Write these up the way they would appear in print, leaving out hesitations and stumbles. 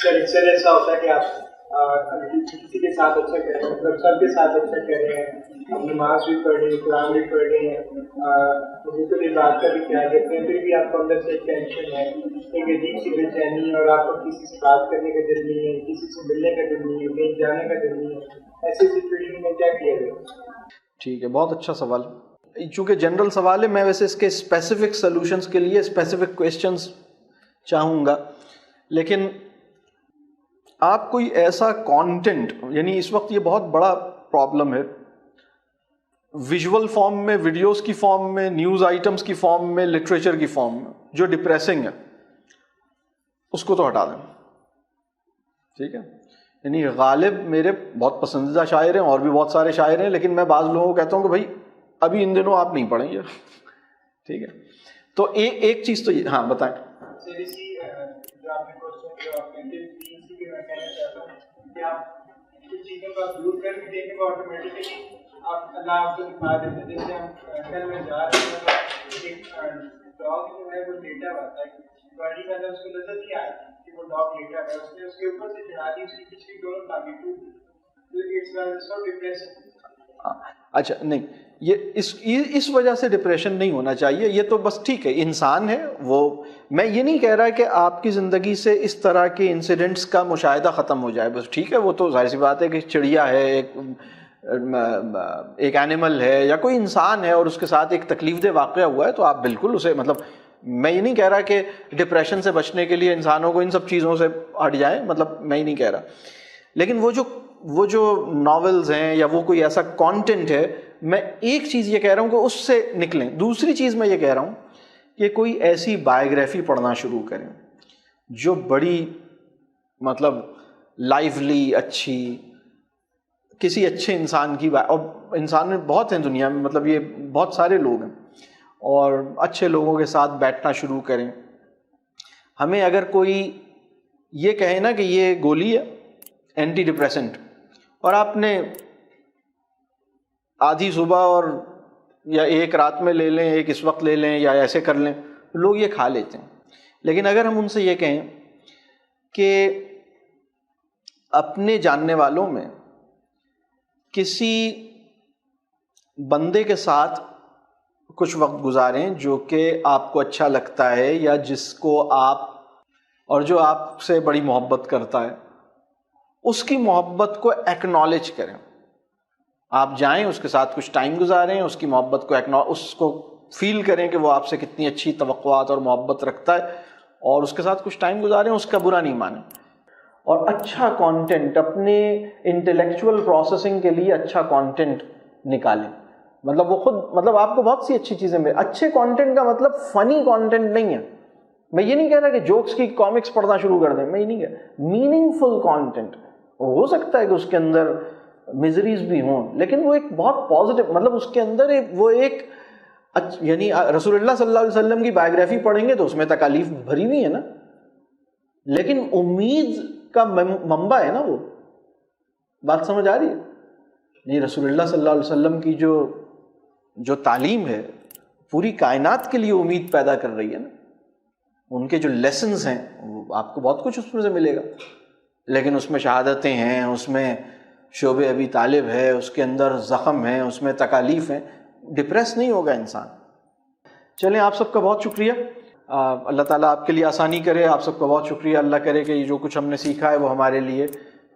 سر اس سے ایسا ہوتا ہے کہ آپ کسی کے ساتھ اچھا کر رہے ہیں, مطلب سب کے ساتھ اچھا کر رہے ہیں, آپ نماز بھی پڑھ رہے ہیں, قرآن بھی پڑھ رہے ہیں, مجھے تو اس بات کا بھی خیال رکھتے ہیں, پھر بھی آپ کو اندر سے ایک ٹینشن ہے, ایک عجیب سی بے چینی ہے, اور آپ کو کسی سے بات کرنے کا دل نہیں ہے, کسی سے ملنے کا دل نہیں ہے, کہیں جانے کا دل نہیں ہے, ایسی سچویشن میں کیا کیا جائے؟ ٹھیک ہے, بہت اچھا سوال. چونکہ جنرل سوال ہے, میں ویسے اس کے اسپیسیفک سولوشنس کے لیے اسپیسیفک کویسچنس چاہوں گا, لیکن آپ کوئی ایسا کانٹینٹ, یعنی اس وقت یہ بہت بڑا پرابلم ہے, ویژول فارم میں, ویڈیوز کی فارم میں, نیوز آئٹمس کی فارم میں, لٹریچر کی فارم میں, جو ڈپریسنگ ہے اس کو تو ہٹا دیں. ٹھیک ہے, یعنی غالب میرے بہت پسندیدہ شاعر ہیں, اور بھی بہت سارے شاعر ہیں, لیکن میں بعض لوگوں کو کہتا ہوں کہ بھائی ابھی ان دنوں آپ نہیں پڑھیں گے. ٹھیک ہے, تو ایک چیز تو یہ, ہاں بتائیں. آپ اللہ آپ کو دکھا دیتے ہیں, جیسے ہم گھر میں جا رہے ہیں, ایک ڈاگ جو ہے وہ لیٹا ہوا تھا, گاڑی میں اس کو نظر نہیں آیا کہ وہ ڈاگ لیٹا ہے, اس نے اس کے اوپر سے چڑھا دی, اس کی پچھلی دونوں ٹانگیں ٹوٹ گئی. اچھا نہیں, یہ اس وجہ سے ڈپریشن نہیں ہونا چاہیے, یہ تو بس ٹھیک ہے, انسان ہے وہ. میں یہ نہیں کہہ رہا کہ آپ کی زندگی سے اس طرح کے انسیڈنٹس کا مشاہدہ ختم ہو جائے, بس ٹھیک ہے, وہ تو ظاہر سی بات ہے کہ چڑیا ہے, ایک اینیمل ہے, یا کوئی انسان ہے اور اس کے ساتھ ایک تکلیف دہ واقعہ ہوا ہے, تو آپ بالکل اسے, مطلب میں یہ نہیں کہہ رہا کہ ڈپریشن سے بچنے کے لیے انسانوں کو ان سب چیزوں سے ہٹ جائیں, مطلب میں یہ نہیں کہہ رہا, لیکن وہ جو ناولز ہیں یا وہ کوئی ایسا کانٹینٹ ہے, میں ایک چیز یہ کہہ رہا ہوں کہ اس سے نکلیں. دوسری چیز میں یہ کہہ رہا ہوں کہ کوئی ایسی بایوگرافی پڑھنا شروع کریں جو بڑی مطلب لائیولی, اچھی, کسی اچھے انسان کی, اور انسان بہت ہیں دنیا میں, مطلب یہ بہت سارے لوگ ہیں, اور اچھے لوگوں کے ساتھ بیٹھنا شروع کریں. ہمیں اگر کوئی یہ کہے نا کہ یہ گولی ہے اینٹی ڈپریسنٹ, اور آپ نے آدھی صبح اور یا ایک رات میں لے لیں, ایک اس وقت لے لیں, یا ایسے کر لیں, لوگ یہ کھا لیتے ہیں. لیکن اگر ہم ان سے یہ کہیں کہ اپنے جاننے والوں میں کسی بندے کے ساتھ کچھ وقت گزاریں جو کہ آپ کو اچھا لگتا ہے, یا جس کو آپ, اور جو آپ سے بڑی محبت کرتا ہے, اس کی محبت کو ایکنالج کریں. آپ جائیں, اس کے ساتھ کچھ ٹائم گزاریں, اس کی محبت کو اس کو فیل کریں کہ وہ آپ سے کتنی اچھی توقعات اور محبت رکھتا ہے, اور اس کے ساتھ کچھ ٹائم گزاریں, اس کا برا نہیں مانیں. اور اچھا کانٹینٹ, اپنے انٹلیکچوئل پروسیسنگ کے لیے اچھا کانٹینٹ نکالیں. مطلب وہ خود, مطلب آپ کو بہت سی اچھی چیزیں ملیں. اچھے کانٹینٹ کا مطلب فنی کانٹینٹ نہیں ہے. میں یہ نہیں کہہ رہا کہ جوکس کی کامکس پڑھنا شروع کر دیں, میں یہ نہیں کہہ رہا. میننگ فل کانٹینٹ ہو سکتا ہے کہ اس کے اندر مزریز بھی ہوں, لیکن وہ ایک بہت پازیٹیو, مطلب اس کے اندر وہ ایک, یعنی رسول اللہ صلی اللہ علیہ وسلم کی بایوگرافی پڑھیں گے تو اس میں تکالیف بھری ہوئی ہے نا, لیکن امید کا منبع ہے نا وہ. بات سمجھ آ رہی ہے؟ نہیں, رسول اللہ صلی اللہ علیہ وسلم کی جو تعلیم ہے پوری کائنات کے لیے امید پیدا کر رہی ہے نا. ان کے جو لیسنز ہیں وہ آپ کو بہت کچھ اس میں سے ملے گا, لیکن اس میں شہادتیں ہیں, اس میں شعب ابی طالب ہے, اس کے اندر زخم ہے, اس میں تکالیف ہیں. ڈپریس نہیں ہوگا انسان. چلیں, آپ سب کا بہت شکریہ. اللہ تعالیٰ آپ کے لیے آسانی کرے. آپ سب کا بہت شکریہ. اللہ کرے کہ یہ جو کچھ ہم نے سیکھا ہے وہ ہمارے لیے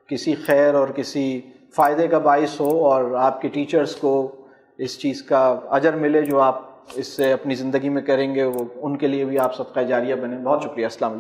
کسی خیر اور کسی فائدے کا باعث ہو, اور آپ کے ٹیچرز کو اس چیز کا اجر ملے جو آپ اس سے اپنی زندگی میں کریں گے, وہ ان کے لیے بھی آپ صدقہ جاریہ بنے. بہت شکریہ. السلام علیکم.